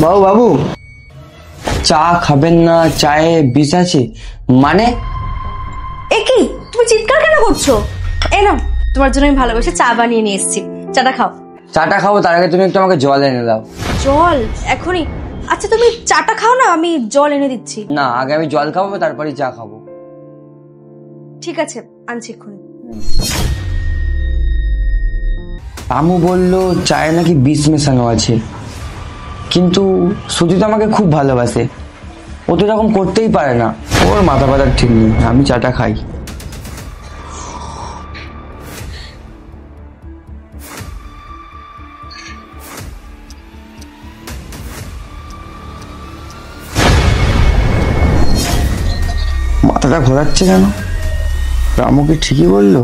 বাবু বাবু, চা খাবেন না? চায়ে বিষ আছে মানে? এ কি, তুমি চিৎকার কেন করছো? এই নাও, তোমার জন্য আমি ভালোবেসে চা বানিয়ে নিয়ে এসেছি, চাটা খাও। চাটা খাবো তার আগে তুমি একটু আমাকে জল এনে দাও। জল এখনই? আচ্ছা তুমি চাটা খাও না, আমি জল এনে দিচ্ছি। না, আগে আমি জল খাবো তারপরে চা খাবো। ঠিক আছে, আনছি এক্ষুনি। রামু বললো চায়ে নাকি বিষ মেশানো আছে, কিন্তু সুজি তো আমাকে খুব ভালোবাসে, ও তো এরকম করতেই পারে না। ওর মাথা ব্যথার ঠিক নেই, আমি চাটা খাই। মাথাটা ঘোরাচ্ছে কেন? রামু কি ঠিকই বললো?